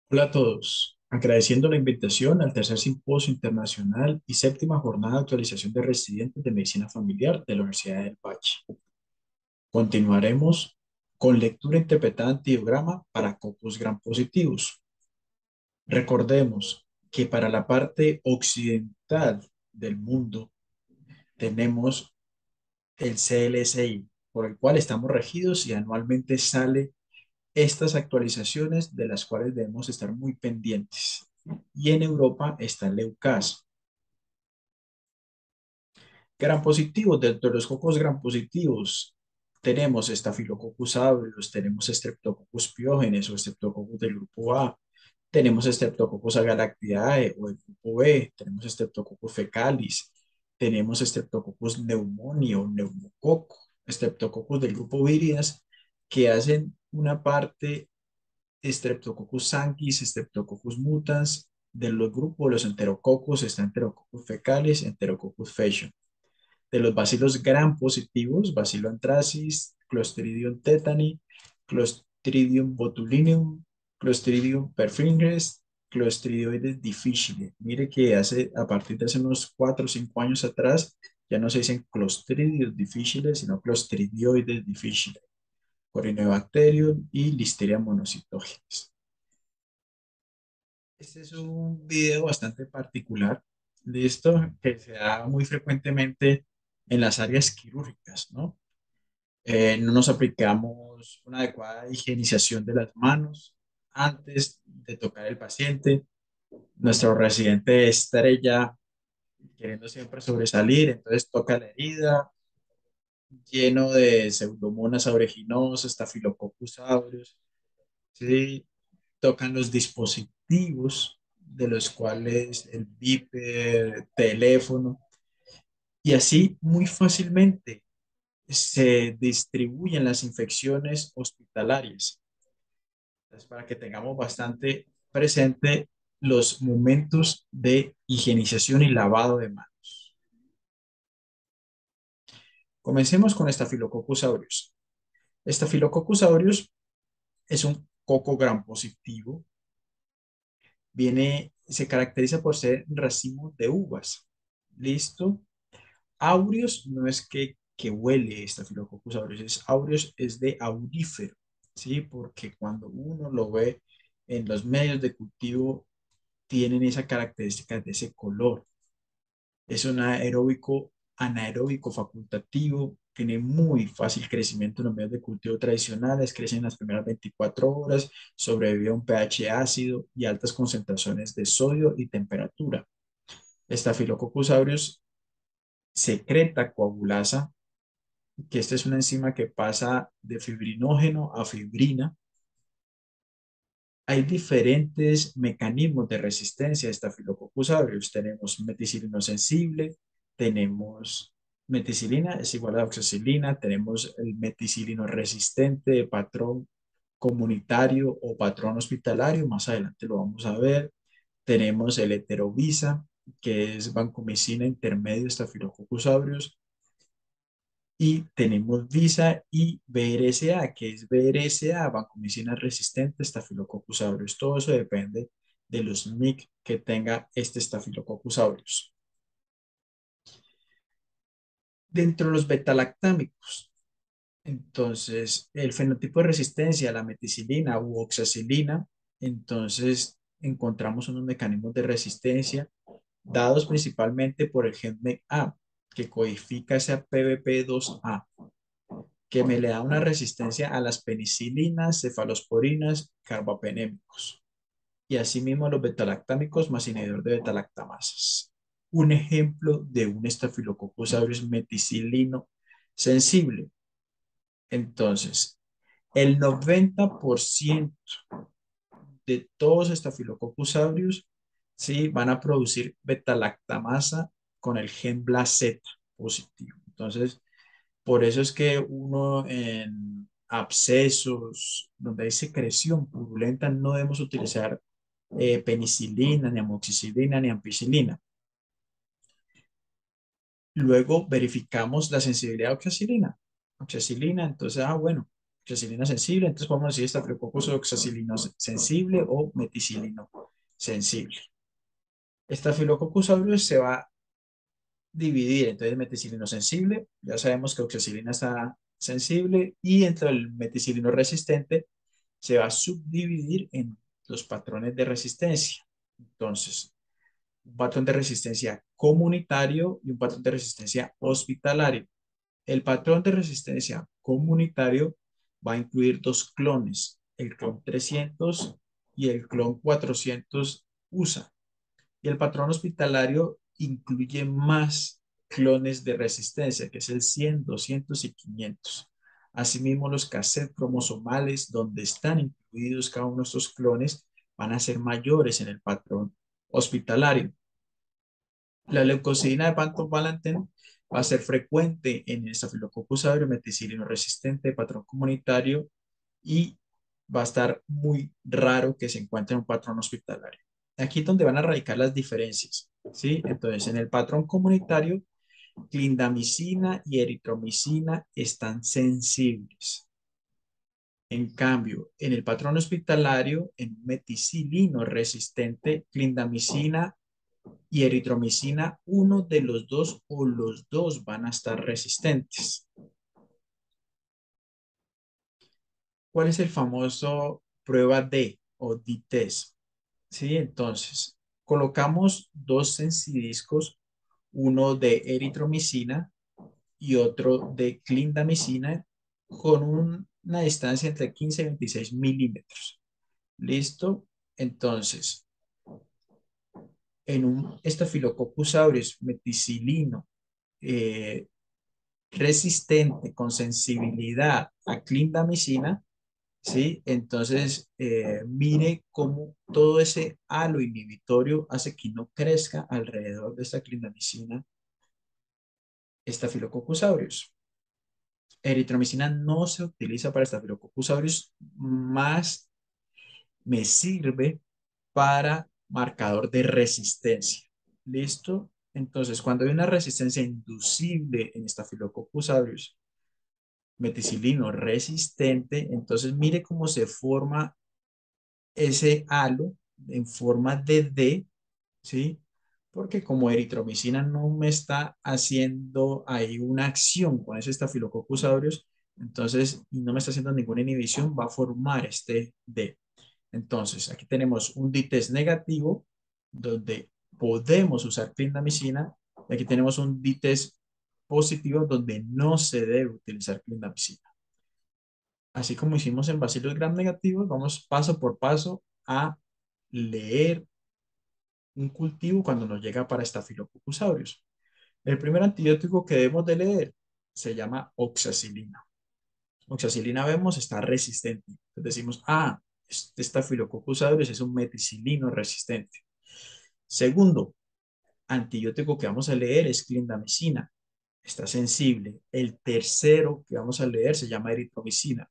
Hola a todos, agradeciendo la invitación al tercer simposio internacional y séptima jornada de actualización de residentes de medicina familiar de la Universidad del Valle. Continuaremos con lectura interpretada antidiograma para copos gram positivos. Recordemos que para la parte occidental del mundo tenemos el CLSI, por el cual estamos regidos y anualmente sale estas actualizaciones de las cuales debemos estar muy pendientes. Y en Europa está el EUCAS. Gran positivos, dentro de los cocos gran positivos, tenemos Staphylococcus aureus, tenemos Streptococcus pyogenes o Streptococcus del grupo A, tenemos Streptococcus agalactidae o del grupo B, tenemos Streptococcus fecalis, tenemos Streptococcus pneumoniae o neumococo, Streptococcus del grupo Viridas, que hacen una parte Streptococcus sanguis, Streptococcus mutans, de los grupos de los enterococos está Enterococcus fecalis, Enterococcus faecium. De los bacilos gram positivos, Bacilo anthracis, Clostridium tetani, Clostridium botulinum, Clostridium perfringens, Clostridioides difficile. Mire que a partir de hace unos 4 o 5 años atrás, ya no se dicen Clostridium difficile, sino Clostridioides difficile. Corynebacterium y Listeria monocytogenes. Este es un video bastante particular, listo, que se da muy frecuentemente en las áreas quirúrgicas, ¿no? No nos aplicamos una adecuada higienización de las manos antes de tocar el paciente. Nuestro residente estrella, queriendo siempre sobresalir, entonces toca la herida, lleno de pseudomonas aeruginosa, Staphylococcus aureus, ¿sí? Tocan los dispositivos de los cuales el beeper, teléfono, y así muy fácilmente se distribuyen las infecciones hospitalarias. Entonces, para que tengamos bastante presente los momentos de higienización y lavado de manos. Comencemos con Staphylococcus aureus. Staphylococcus aureus es un coco gram positivo. Se caracteriza por ser racimo de uvas. ¿Listo? Aureus no es que huele Staphylococcus aureus, es aureus es de aurífero, ¿sí? Porque cuando uno lo ve en los medios de cultivo, tienen esa característica de ese color. Es un aeróbico anaeróbico facultativo, tiene muy fácil crecimiento en los medios de cultivo tradicionales, crece en las primeras 24 horas, sobrevive a un pH ácido y altas concentraciones de sodio y temperatura. Staphylococcus aureus secreta coagulasa, que esta es una enzima que pasa de fibrinógeno a fibrina. Hay diferentes mecanismos de resistencia a Staphylococcus aureus. Tenemos meticilino sensible, tenemos meticilina es igual a oxacilina, tenemos el meticilino resistente de patrón comunitario o patrón hospitalario, más adelante lo vamos a ver. Tenemos el heterovisa, que es vancomicina intermedio Staphylococcus aureus, y tenemos Visa y BRSA, que es BRSA, vancomicina resistente, Staphylococcus aureus. Todo eso depende de los MIC que tenga este Staphylococcus aureus. Dentro de los betalactámicos, entonces el fenotipo de resistencia a la meticilina u oxacilina, entonces encontramos unos mecanismos de resistencia dados principalmente por el gen MECA, que codifica ese PBP2A, que me le da una resistencia a las penicilinas, cefalosporinas, carbapenémicos y asimismo a los betalactámicos más inhibidor de betalactamasas. Un ejemplo de un Staphylococcus aureus meticilino sensible. Entonces, el 90% de todos Staphylococcus aureus, sí, van a producir betalactamasa con el gen BLAZ positivo. Entonces, por eso es que uno en abscesos, donde hay secreción purulenta, no debemos utilizar penicilina, ni amoxicilina, ni ampicilina. Luego verificamos la sensibilidad a oxacilina. Oxacilina, entonces, bueno, oxacilina sensible, entonces podemos decir Staphylococcus oxacilino sensible o meticilino sensible. Staphylococcus aureus se va a dividir, entonces meticilino sensible, ya sabemos que oxacilina está sensible y entre el meticilino resistente se va a subdividir en los patrones de resistencia. Entonces, un patrón de resistencia comunitario y un patrón de resistencia hospitalario. El patrón de resistencia comunitario va a incluir dos clones, el clon 300 y el clon 400 USA. Y el patrón hospitalario incluye más clones de resistencia, que es el 100, 200 y 500. Asimismo, los cassettes cromosomales, donde están incluidos cada uno de estos clones, van a ser mayores en el patrón hospitalario. La leucocina de Pantovalenten va a ser frecuente en el Staphylococcus aureus meticilino resistente de patrón comunitario y va a estar muy raro que se encuentre en un patrón hospitalario. Aquí es donde van a radicar las diferencias, ¿sí? Entonces, en el patrón comunitario, clindamicina y eritromicina están sensibles. En cambio, en el patrón hospitalario, en meticilino resistente, clindamicina y eritromicina, uno de los dos o los dos van a estar resistentes. ¿Cuál es el famoso prueba D o D-test? Sí, entonces colocamos dos sensidiscos, uno de eritromicina y otro de clindamicina con una distancia entre 15 y 26 milímetros. ¿Listo? Entonces, en un Staphylococcus aureus meticilino eh, resistente con sensibilidad a clindamicina, ¿sí? Entonces, mire cómo todo ese halo inhibitorio hace que no crezca alrededor de esta clindamicina, Staphylococcus aureus. Eritromicina no se utiliza para Staphylococcus aureus, más me sirve para marcador de resistencia. ¿Listo? Entonces, cuando hay una resistencia inducible en Staphylococcus aureus, meticilino resistente, entonces mire cómo se forma ese halo en forma de D, ¿sí? Porque como eritromicina no me está haciendo ahí una acción con ese Staphylococcus aureus, entonces, y no me está haciendo ninguna inhibición, va a formar este D. Entonces, aquí tenemos un D-test negativo, donde podemos usar clindamicina, y aquí tenemos un D-test positivo, donde no se debe utilizar clindamicina. Así como hicimos en bacilos gram negativos, vamos paso por paso a leer un cultivo cuando nos llega para Staphylococcus aureus. El primer antibiótico que debemos de leer se llama oxacilina. Oxacilina vemos está resistente. Entonces decimos, este Staphylococcus aureus es un meticilino resistente. Segundo antibiótico que vamos a leer es clindamicina. Está sensible. El tercero que vamos a leer se llama eritromicina.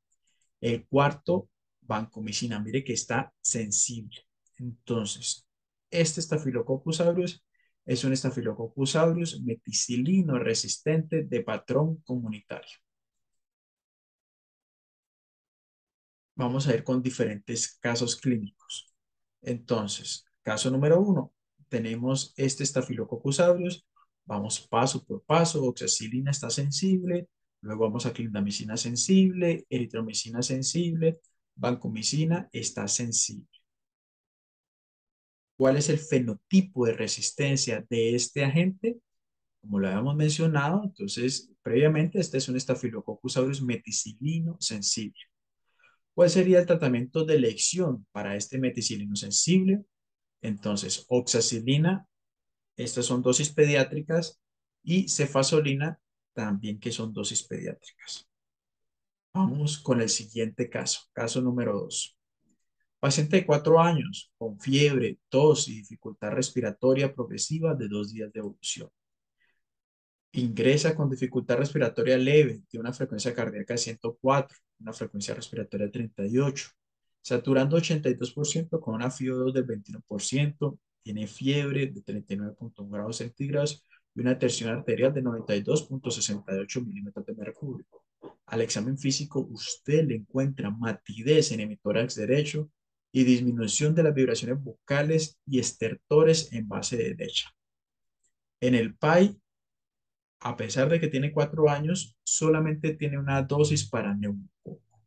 El cuarto, vancomicina, mire que está sensible. Entonces, este Staphylococcus aureus es un Staphylococcus aureus meticilino resistente de patrón comunitario. Vamos a ir con diferentes casos clínicos. Entonces, caso número 1, tenemos este Staphylococcus aureus. Vamos paso por paso. Oxacilina está sensible. Luego vamos a clindamicina sensible, eritromicina sensible, vancomicina está sensible. ¿Cuál es el fenotipo de resistencia de este agente? Como lo habíamos mencionado, entonces previamente este es un Staphylococcus aureus meticilino sensible. ¿Cuál sería el tratamiento de elección para este meticilino sensible? Entonces, oxacilina, estas son dosis pediátricas, y cefazolina, también que son dosis pediátricas. Vamos con el siguiente caso, caso número 2. Paciente de 4 años con fiebre, tos y dificultad respiratoria progresiva de 2 días de evolución. Ingresa con dificultad respiratoria leve, tiene una frecuencia cardíaca de 104, una frecuencia respiratoria de 38, saturando 82% con una FiO2 del 21%, tiene fiebre de 39,1 grados centígrados y una tensión arterial de 92,68 milímetros de mercurio. Al examen físico usted le encuentra matidez en hemitórax derecho y disminución de las vibraciones vocales y estertores en base derecha. En el PAI, a pesar de que tiene 4 años, solamente tiene una dosis para neumococo.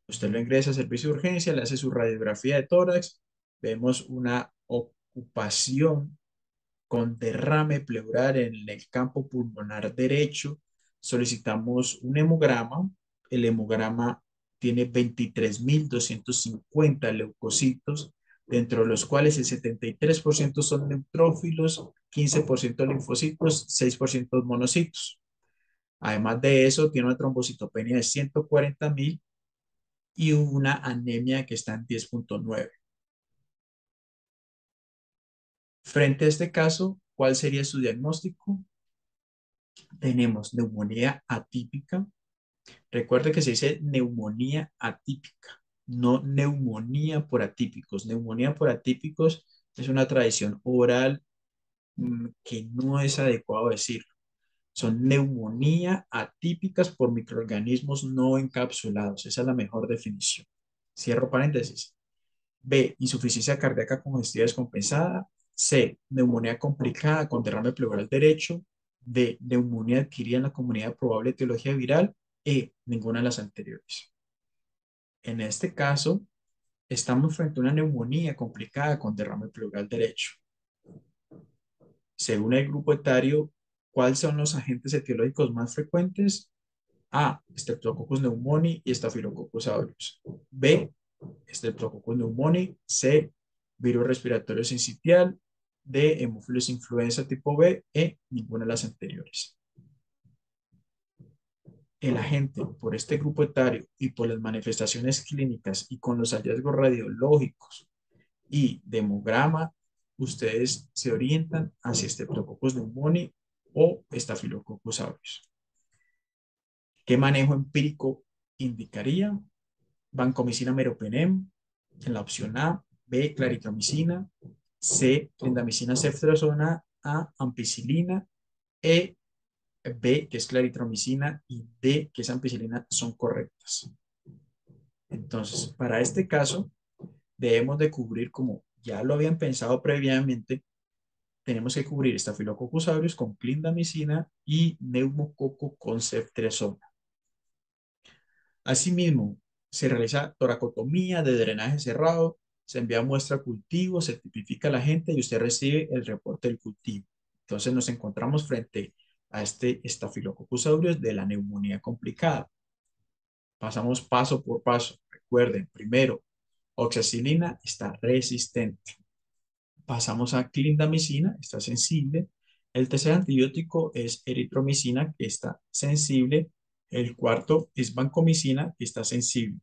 Usted lo ingresa a servicio de urgencia, le hace su radiografía de tórax, vemos una ocupación con derrame pleural en el campo pulmonar derecho. Solicitamos un hemograma. El hemograma tiene 23.250 leucocitos, dentro de los cuales el 73% son neutrófilos, 15% linfocitos, 6% monocitos. Además de eso, tiene una trombocitopenia de 140.000 y una anemia que está en 10.9. Frente a este caso, ¿cuál sería su diagnóstico? Tenemos neumonía atípica. Recuerde que se dice neumonía atípica, no neumonía por atípicos. Neumonía por atípicos es una tradición oral que no es adecuado decirlo. Son neumonía atípicas por microorganismos no encapsulados. Esa es la mejor definición. Cierro paréntesis. B, insuficiencia cardíaca congestiva descompensada. C, neumonía complicada con derrame pleural derecho. D, neumonía adquirida en la comunidad de probable etiología viral. E, ninguna de las anteriores. En este caso, estamos frente a una neumonía complicada con derrame pleural derecho. Según el grupo etario, ¿cuáles son los agentes etiológicos más frecuentes? A, Streptococcus pneumoniae y Staphylococcus aureus. B, Streptococcus pneumoniae. C, virus respiratorio sincitial. D, hemófilos influenza tipo B. E, ninguna de las anteriores. El agente por este grupo etario y por las manifestaciones clínicas y con los hallazgos radiológicos y de hemograma, ustedes se orientan hacia Streptococcus pneumoniae o Staphylococcus aureus. ¿Qué manejo empírico indicaría? Vancomicina meropenem en la opción A, B, claritromicina, C, clindamicina ceftriaxona, A, ampicilina, E, B, que es claritromicina, y D, que es ampicilina, son correctas. Entonces, para este caso, debemos de cubrir, como ya lo habían pensado previamente, tenemos que cubrir Staphylococcus aureus con clindamicina y neumococo con ceftriaxona. Asimismo, se realiza toracotomía de drenaje cerrado, se envía muestra a cultivo, se tipifica la gente y usted recibe el reporte del cultivo. Entonces nos encontramos frente a este Staphylococcus aureus de la neumonía complicada. Pasamos paso por paso. Recuerden, primero, oxacilina está resistente. Pasamos a clindamicina, está sensible. El tercer antibiótico es eritromicina, que está sensible. El cuarto es vancomicina, que está sensible.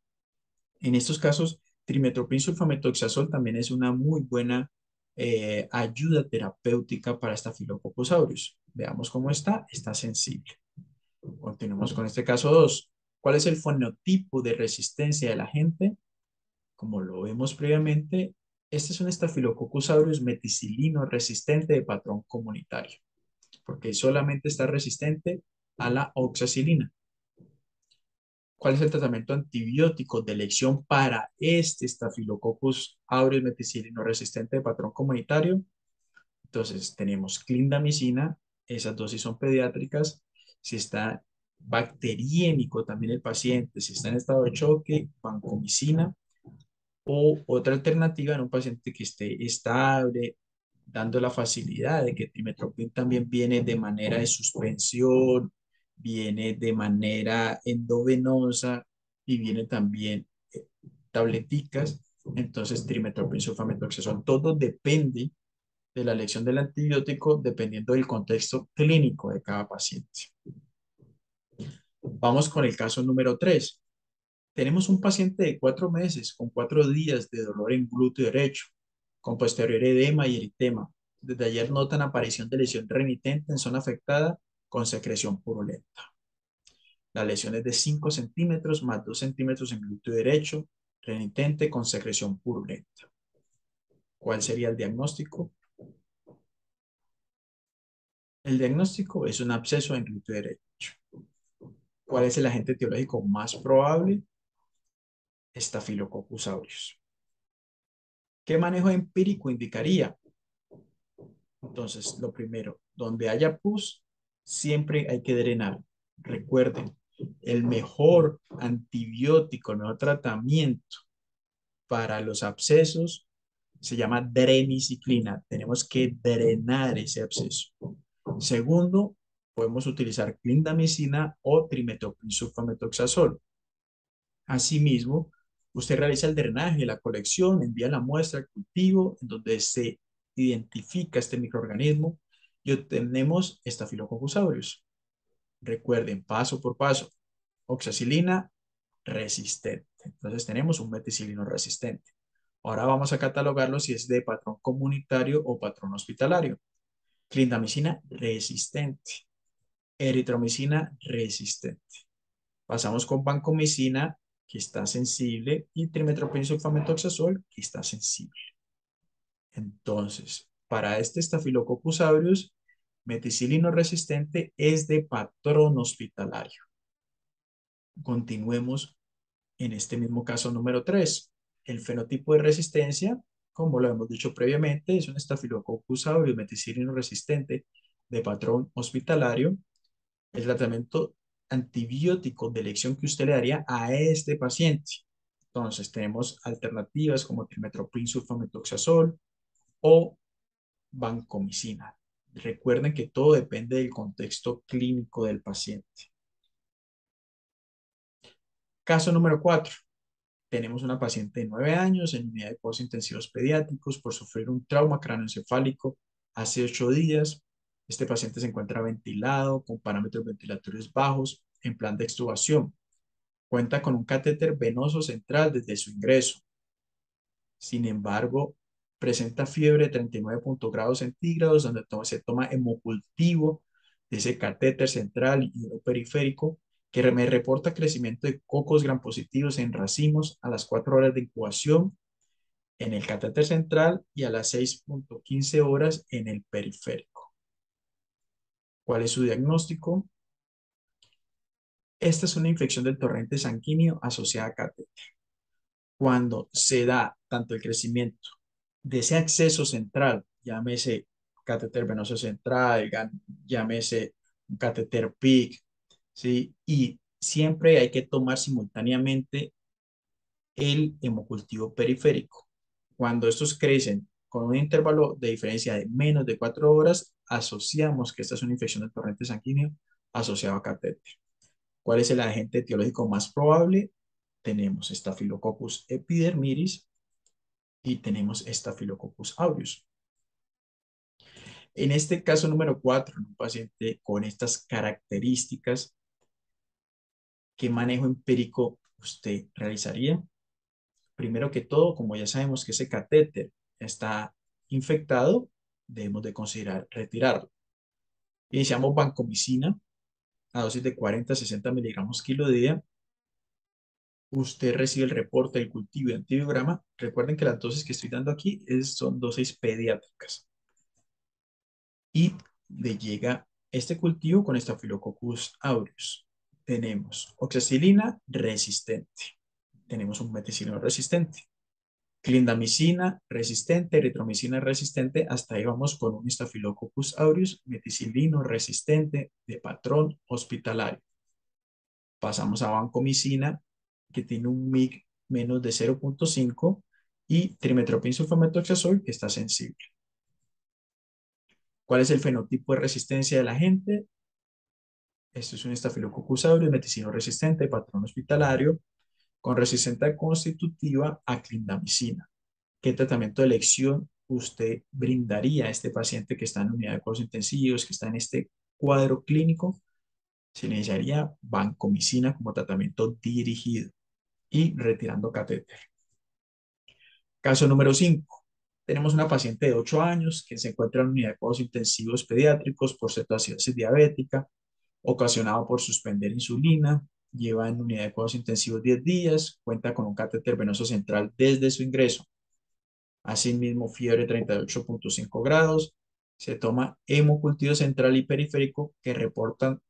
En estos casos, trimestoprim sulfamethoxazol también es una muy buena ayuda terapéutica para Staphylococcus aureus. Veamos cómo está. Está sensible. Continuamos con este caso 2. ¿Cuál es el fenotipo de resistencia de la gente? Como lo vemos previamente, este es un Staphylococcus aureus meticilino resistente de patrón comunitario, porque solamente está resistente a la oxacilina. ¿Cuál es el tratamiento antibiótico de elección para este Staphylococcus aureus meticilino resistente de patrón comunitario? Entonces, tenemos clindamicina, esas dosis son pediátricas. Si está bacteriémico también el paciente, si está en estado de choque, vancomicina. O otra alternativa en un paciente que esté estable, dando la facilidad de que trimestoprim también viene de manera de suspensión, viene de manera endovenosa y viene también tableticas. Entonces, trimestoprim, sulfamethoxazol, todo depende de la elección del antibiótico dependiendo del contexto clínico de cada paciente. Vamos con el caso número 3. Tenemos un paciente de 4 meses con 4 días de dolor en glúteo derecho, con posterior edema y eritema. Desde ayer notan aparición de lesión remitente en zona afectada con secreción purulenta. La lesión es de 5 centímetros más 2 centímetros en glúteo derecho, remitente con secreción purulenta. ¿Cuál sería el diagnóstico? El diagnóstico es un absceso en glúteo derecho. ¿Cuál es el agente etiológico más probable? Staphylococcus aureus. ¿Qué manejo empírico indicaría? Entonces, lo primero, donde haya pus, siempre hay que drenar. Recuerden, el mejor antibiótico, el mejor tratamiento para los abscesos se llama dreniciclina. Tenemos que drenar ese absceso. Segundo, podemos utilizar clindamicina o trimetoprim-sulfamethoxazol. Asimismo, usted realiza el drenaje, la colección, envía la muestra al cultivo, en donde se identifica este microorganismo y obtenemos Staphylococcus aureus. Recuerden, paso por paso, oxacilina resistente. Entonces tenemos un meticilino resistente. Ahora vamos a catalogarlo si es de patrón comunitario o patrón hospitalario. Clindamicina resistente, eritromicina resistente. Pasamos con vancomicina, que está sensible, y trimetoprim-sulfamethoxazol, que está sensible. Entonces, para este Staphylococcus aureus, meticilino resistente es de patrón hospitalario. Continuemos en este mismo caso número 3. El fenotipo de resistencia, como lo hemos dicho previamente, es un Staphylococcus aureus meticilino resistente de patrón hospitalario. El tratamiento antibiótico de elección que usted le daría a este paciente. Entonces, tenemos alternativas como trimethoprim sulfamethoxazol o vancomicina. Recuerden que todo depende del contexto clínico del paciente. Caso número 4. Tenemos una paciente de 9 años en unidad de cuidados intensivos pediátricos por sufrir un trauma cráneoencefálico hace 8 días. Este paciente se encuentra ventilado con parámetros ventilatorios bajos en plan de extubación. Cuenta con un catéter venoso central desde su ingreso. Sin embargo, presenta fiebre de 39 grados centígrados, donde se toma hemocultivo de ese catéter central y periférico, que me reporta crecimiento de cocos gram positivos en racimos a las 4 horas de incubación en el catéter central y a las 6.15 horas en el periférico. ¿Cuál es su diagnóstico? Esta es una infección del torrente sanguíneo asociada a catéter. Cuando se da tanto el crecimiento de ese acceso central, llámese catéter venoso central, llámese un catéter PIC, ¿sí? Y siempre hay que tomar simultáneamente el hemocultivo periférico. Cuando estos crecen con un intervalo de diferencia de menos de 4 horas, asociamos que esta es una infección del torrente sanguíneo asociado a catéter. ¿Cuál es el agente etiológico más probable? Tenemos Staphylococcus epidermidis y tenemos Staphylococcus aureus. En este caso número 4, en un paciente con estas características, ¿qué manejo empírico usted realizaría? Primero que todo, como ya sabemos que ese catéter está infectado, debemos de considerar retirarlo. Iniciamos vancomicina a dosis de 40 a 60 miligramos kilo día. Usted recibe el reporte del cultivo y antibiograma. Recuerden que las dosis que estoy dando aquí son dosis pediátricas. Y le llega este cultivo con Staphylococcus aureus. Tenemos oxacilina resistente. Tenemos un meticilino resistente. Clindamicina resistente, eritromicina resistente. Hasta ahí vamos con un Staphylococcus aureus meticilino resistente de patrón hospitalario. Pasamos a vancomicina, que tiene un MIC menos de 0.5 y trimetoprim sulfamethoxazol, que está sensible. ¿Cuál es el fenotipo de resistencia de la gente? Esto es un Staphylococcus aureus meticilino resistente, patrón hospitalario, con resistencia constitutiva a clindamicina. ¿Qué tratamiento de elección usted brindaría a este paciente que está en unidad de cuidados intensivos, que está en este cuadro clínico? Se iniciaría vancomicina como tratamiento dirigido y retirando catéter. Caso número 5. Tenemos una paciente de 8 años que se encuentra en unidad de cuidados intensivos pediátricos por cetoacidosis diabética, ocasionado por suspender insulina. Lleva en unidad de cuidados intensivos 10 días, cuenta con un catéter venoso central desde su ingreso. Asimismo, fiebre 38.5 grados. Se toma hemocultivo central y periférico que reportan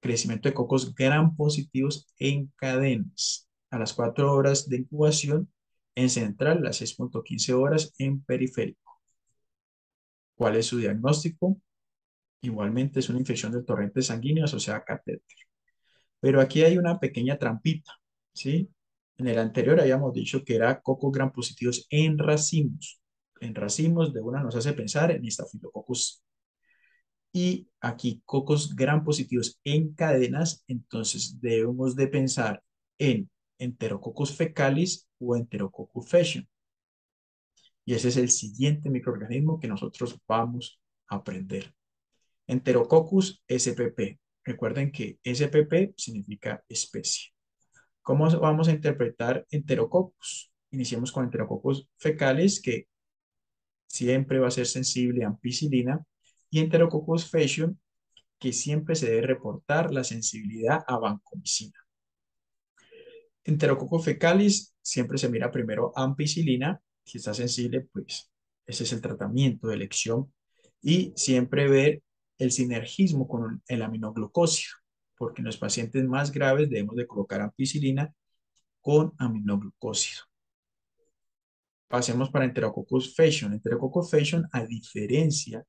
crecimiento de cocos gram positivos en cadenas. A las 4 horas de incubación en central, las 6.15 horas en periférico. ¿Cuál es su diagnóstico? Igualmente es una infección del torrente sanguíneo asociada a catéter. Pero aquí hay una pequeña trampita, ¿sí? En el anterior habíamos dicho que era cocos gram positivos en racimos. En racimos de una nos hace pensar en Staphylococcus. Y aquí cocos gram positivos en cadenas, entonces debemos de pensar en Enterococcus fecalis o Enterococcus faecium. Y ese es el siguiente microorganismo que nosotros vamos a aprender. Enterococcus spp. Recuerden que spp significa especie. ¿Cómo vamos a interpretar Enterococcus? Iniciemos con Enterococcus fecalis, que siempre va a ser sensible a ampicilina, y Enterococcus faecium, que siempre se debe reportar la sensibilidad a vancomicina. Enterococcus fecalis siempre se mira primero ampicilina, si está sensible, pues ese es el tratamiento de elección, y siempre ver el sinergismo con el aminoglucósido, porque en los pacientes más graves debemos de colocar ampicilina con aminoglucósido. Pasemos para Enterococcus faecium. Enterococcus faecium, a diferencia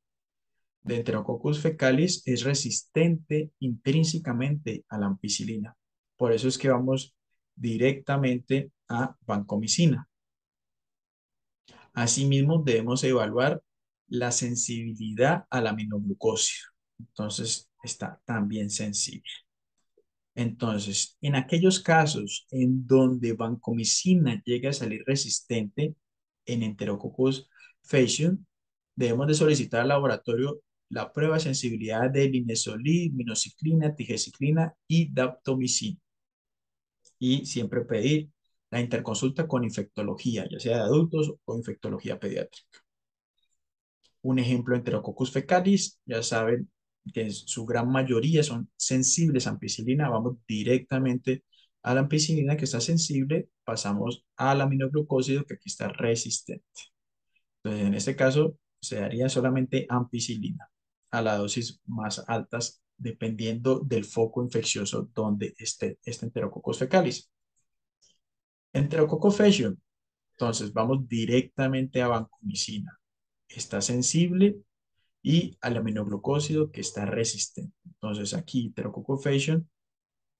de Enterococcus fecalis, es resistente intrínsecamente a la ampicilina. Por eso es que vamos directamente a vancomicina. Asimismo, debemos evaluar la sensibilidad al aminoglucósido. Entonces, está también sensible. Entonces, en aquellos casos en donde vancomicina llega a salir resistente en Enterococcus faecium, debemos de solicitar al laboratorio la prueba de sensibilidad de linezolid, minociclina, tigeciclina y daptomicina. Y siempre pedir la interconsulta con infectología, ya sea de adultos o infectología pediátrica. Un ejemplo, Enterococcus fecalis, ya saben que en su gran mayoría son sensibles a ampicilina. Vamos directamente a la ampicilina que está sensible, pasamos al aminoglucósido que aquí está resistente. Entonces, en este caso, se daría solamente ampicilina a las dosis más altas, dependiendo del foco infeccioso donde esté este Enterococcus fecalis. Enterococcus faecium, entonces vamos directamente a vancomicina. Está sensible y al aminoglucósido que está resistente. Entonces aquí, Enterococcus faecium,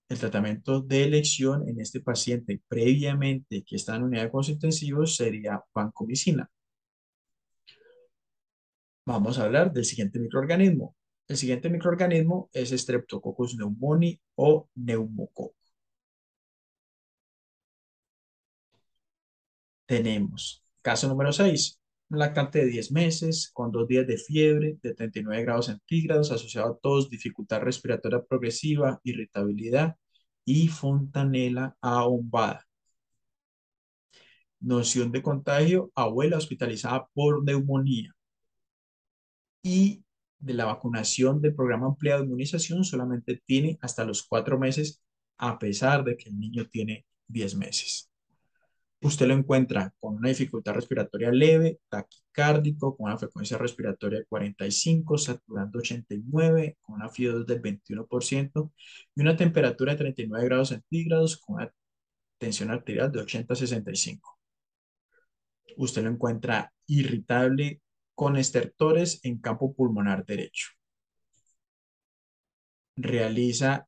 el tratamiento de elección en este paciente previamente que está en unidad de cuidados intensivos sería vancomicina. Vamos a hablar del siguiente microorganismo. El siguiente microorganismo es Streptococcus pneumoniae o neumococo. Tenemos caso número 6, un lactante de 10 meses con 2 días de fiebre de 39 grados centígrados asociado a tos, dificultad respiratoria progresiva, irritabilidad y fontanela ahombada. Noción de contagio, abuela hospitalizada por neumonía. Y de la vacunación del programa ampliado de inmunización solamente tiene hasta los 4 meses, a pesar de que el niño tiene 10 meses. Usted lo encuentra con una dificultad respiratoria leve, taquicárdico, con una frecuencia respiratoria de 45, saturando 89, con una FIO2 del 21% y una temperatura de 39 grados centígrados con una tensión arterial de 80 a 65. Usted lo encuentra irritable con estertores en campo pulmonar derecho. Realiza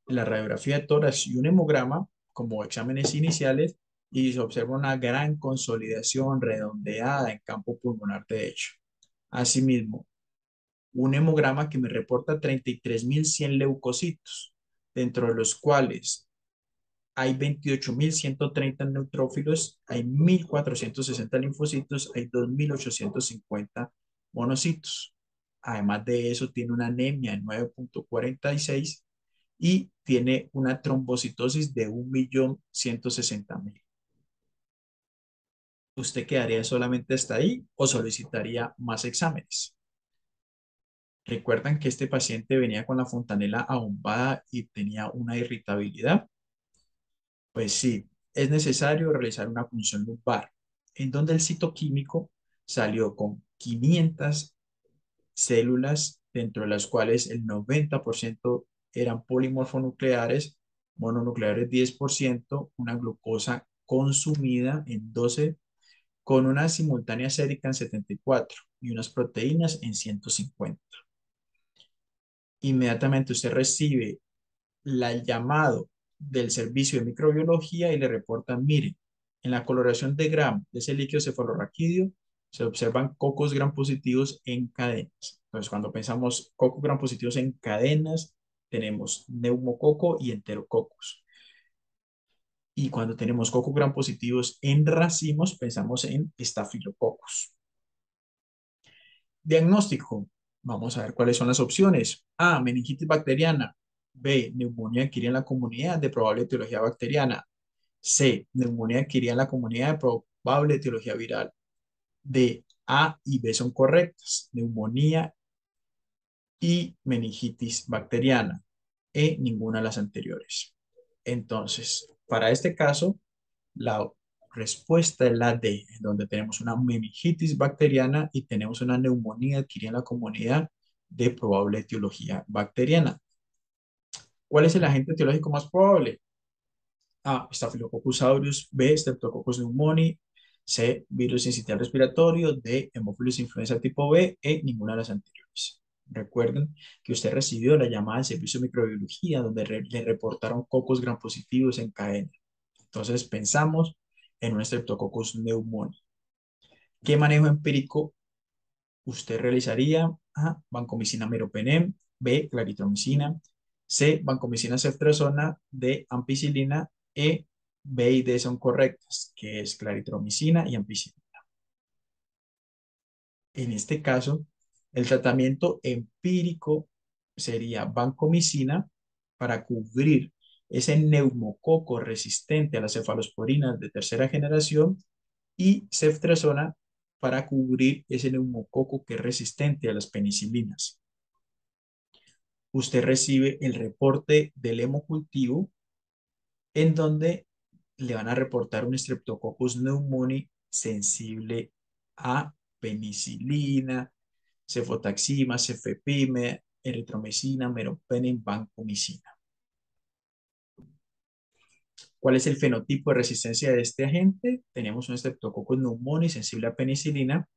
la radiografía de tórax y un hemograma como exámenes iniciales y se observa una gran consolidación redondeada en campo pulmonar derecho. Asimismo, un hemograma que me reporta 33.100 leucocitos, dentro de los cuales hay 28.130 neutrófilos, hay 1.460 linfocitos, hay 2.850 monocitos. Además de eso, tiene una anemia de 9.46 y tiene una trombocitosis de 1.160.000. ¿Usted quedaría solamente hasta ahí o solicitaría más exámenes? ¿Recuerdan que este paciente venía con la fontanela ahombada y tenía una irritabilidad? Pues sí, es necesario realizar una punción lumbar, en donde el citoquímico salió con 500 células, dentro de las cuales el 90% eran polimorfonucleares, mononucleares 10%, una glucosa consumida en 12, con una simultánea sérica en 74 y unas proteínas en 150. Inmediatamente usted recibe el llamado del servicio de microbiología y le reportan, mire, en la coloración de Gram de ese líquido cefalorraquídeo se observan cocos gram positivos en cadenas. Entonces, cuando pensamos cocos gram positivos en cadenas, tenemos neumococo y enterococos. Y cuando tenemos cocos gram positivos en racimos, pensamos en estafilococos. Diagnóstico. Vamos a ver cuáles son las opciones. A, meningitis bacteriana. B, neumonía adquirida en la comunidad de probable etiología bacteriana. C, neumonía adquirida en la comunidad de probable etiología viral. D, A y B son correctas. Neumonía y meningitis bacteriana. E, ninguna de las anteriores. Entonces, para este caso, la respuesta es la D, en donde tenemos una meningitis bacteriana y tenemos una neumonía adquirida en la comunidad de probable etiología bacteriana. ¿Cuál es el agente etiológico más probable? A, Staphylococcus aureus; B, Streptococcus pneumoniae; C, virus sincitial respiratorio; D, Haemophilus influenza tipo B; E, ninguna de las anteriores. Recuerden que usted recibió la llamada del servicio de microbiología donde le reportaron cocos gram positivos en cadena. Entonces pensamos en un Streptococcus pneumoniae. ¿Qué manejo empírico usted realizaría? A, vancomicina meropenem; B, claritromicina; C, vancomicina ceftriaxona; D, ampicilina; E, B y D son correctas, que es claritromicina y ampicilina. En este caso, el tratamiento empírico sería vancomicina para cubrir ese neumococo resistente a las cefalosporinas de tercera generación y ceftriaxona para cubrir ese neumococo que es resistente a las penicilinas. Usted recibe el reporte del hemocultivo en donde le van a reportar un Streptococcus pneumoniae sensible a penicilina, cefotaxima, cefepime, eritromicina, meropenem, vancomicina. ¿Cuál es el fenotipo de resistencia de este agente? Tenemos un Streptococcus pneumoniae sensible a penicilina.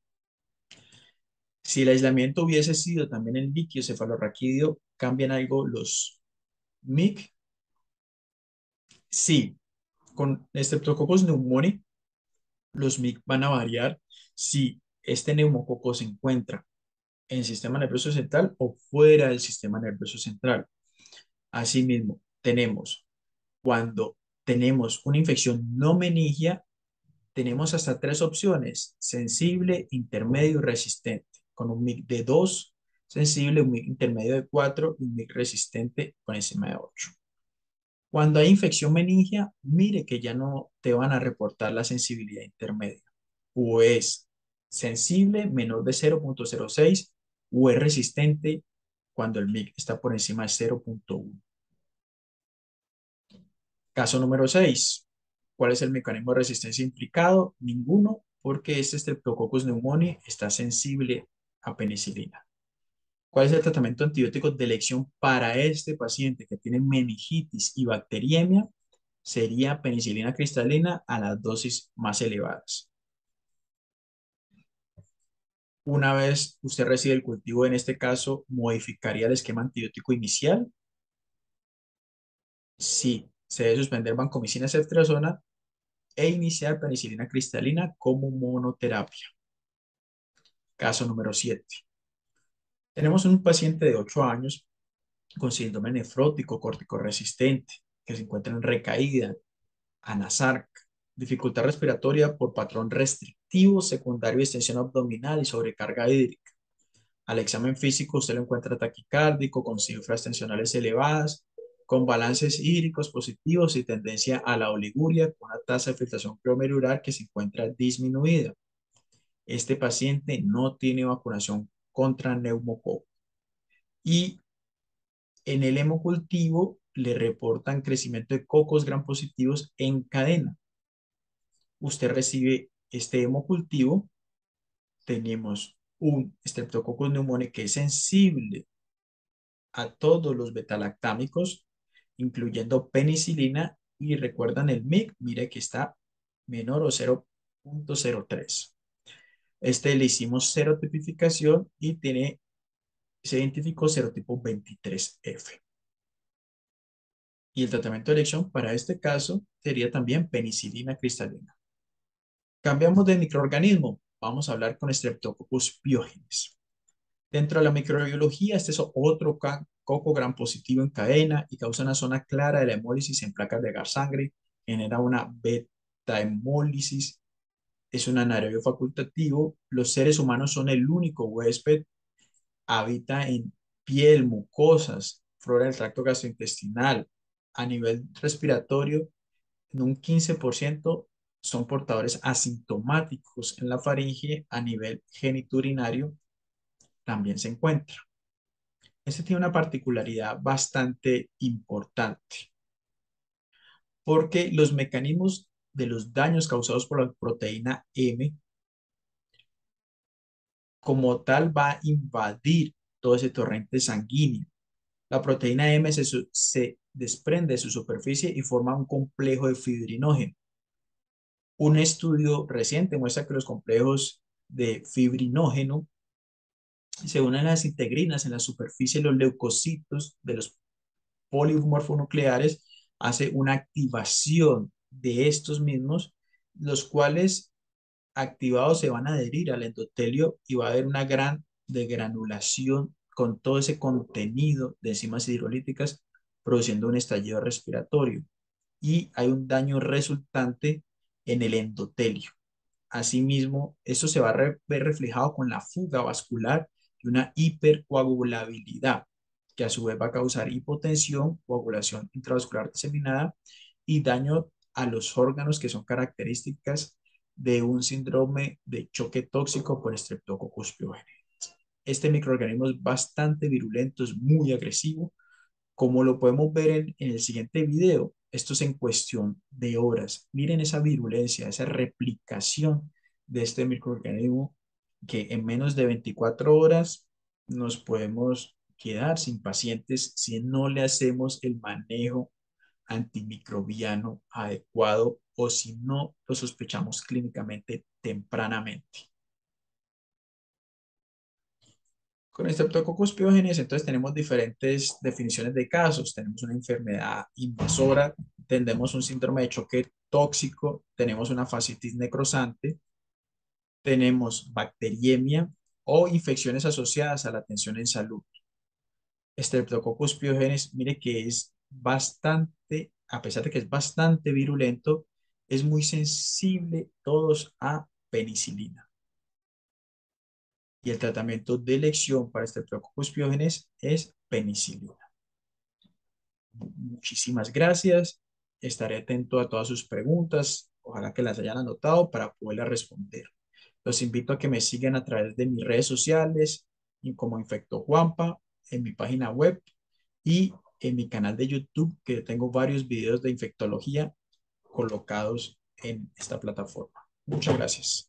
Si el aislamiento hubiese sido también en líquido cefalorraquídeo, ¿cambian algo los MIC? Sí, con Streptococcus pneumoniae, los MIC van a variar si este neumococo se encuentra en el sistema nervioso central o fuera del sistema nervioso central. Asimismo, tenemos cuando tenemos una infección no meningia, tenemos hasta tres opciones: sensible, intermedio y resistente, con un MIC de 2 sensible, un MIC intermedio de 4 y un MIC resistente por encima de 8. Cuando hay infección meningia, mire que ya no te van a reportar la sensibilidad intermedia. O es sensible menor de 0,06 o es resistente cuando el MIC está por encima de 0,1. Caso número 6. ¿Cuál es el mecanismo de resistencia implicado? Ninguno, porque este Streptococcus pneumoniae está sensible a penicilina. ¿Cuál es el tratamiento antibiótico de elección para este paciente que tiene meningitis y bacteriemia? Sería penicilina cristalina a las dosis más elevadas. Una vez usted recibe el cultivo, en este caso, ¿modificaría el esquema antibiótico inicial? Sí, se debe suspender vancomicina ceftriaxona e iniciar penicilina cristalina como monoterapia. Caso número 7. Tenemos un paciente de 8 años con síndrome nefrótico corticoresistente que se encuentra en recaída, ANASARC, dificultad respiratoria por patrón restrictivo secundario de extensión abdominal y sobrecarga hídrica. Al examen físico usted lo encuentra taquicárdico, con cifras tensionales elevadas, con balances hídricos positivos y tendencia a la oliguria, con una tasa de filtración glomerular que se encuentra disminuida. Este paciente no tiene vacunación contra neumococo y en el hemocultivo le reportan crecimiento de cocos gram positivos en cadena. Usted recibe este hemocultivo, tenemos un Streptococcus pneumoniae que es sensible a todos los betalactámicos, incluyendo penicilina, y recuerdan el MIC, mire que está menor o 0,03. Este le hicimos serotipificación y se identificó serotipo 23F. Y el tratamiento de elección para este caso sería también penicilina cristalina. Cambiamos de microorganismo. Vamos a hablar con Streptococcus pyogenes. Dentro de la microbiología, este es otro coco gran positivo en cadena y causa una zona clara de la hemólisis en placas de agar sangre, genera una beta hemólisis, es un anaerobio facultativo. Los seres humanos son el único huésped, habita en piel, mucosas, flora del tracto gastrointestinal. A nivel respiratorio, en un 15% son portadores asintomáticos en la faringe. A nivel genitourinario también se encuentra. Este tiene una particularidad bastante importante, porque los mecanismos de los daños causados por la proteína M, como tal, va a invadir todo ese torrente sanguíneo. La proteína M se desprende de su superficie y forma un complejo de fibrinógeno. Un estudio reciente muestra que los complejos de fibrinógeno se unen a las integrinas en la superficie de los leucocitos de los polimorfonucleares, hace una activación de estos mismos, los cuales activados se van a adherir al endotelio y va a haber una gran degranulación con todo ese contenido de enzimas hidrolíticas produciendo un estallido respiratorio y hay un daño resultante en el endotelio. Asimismo, eso se va a ver reflejado con la fuga vascular y una hipercoagulabilidad, que a su vez va a causar hipotensión, coagulación intravascular diseminada y daño a los órganos que son características de un síndrome de choque tóxico por Streptococcus pyogenes. Este microorganismo es bastante virulento, es muy agresivo, como lo podemos ver en el siguiente video. Esto es en cuestión de horas. Miren esa virulencia, esa replicación de este microorganismo que en menos de 24 horas nos podemos quedar sin pacientes si no le hacemos el manejo antimicrobiano adecuado o si no lo sospechamos clínicamente tempranamente. Con Streptococcus pyogenes, entonces tenemos diferentes definiciones de casos. Tenemos una enfermedad invasora, tenemos un síndrome de choque tóxico, tenemos una fascitis necrosante, tenemos bacteriemia o infecciones asociadas a la atención en salud. Streptococcus pyogenes, mire que es bastante, a pesar de que es bastante virulento, es muy sensible todos a penicilina. Y el tratamiento de elección para Streptococcus pyogenes es penicilina. Muchísimas gracias. Estaré atento a todas sus preguntas. Ojalá que las hayan anotado para poderlas responder. Los invito a que me sigan a través de mis redes sociales, y como Infecto Juanpa, en mi página web y en mi canal de YouTube, que tengo varios videos de infectología colocados en esta plataforma. Muchas gracias.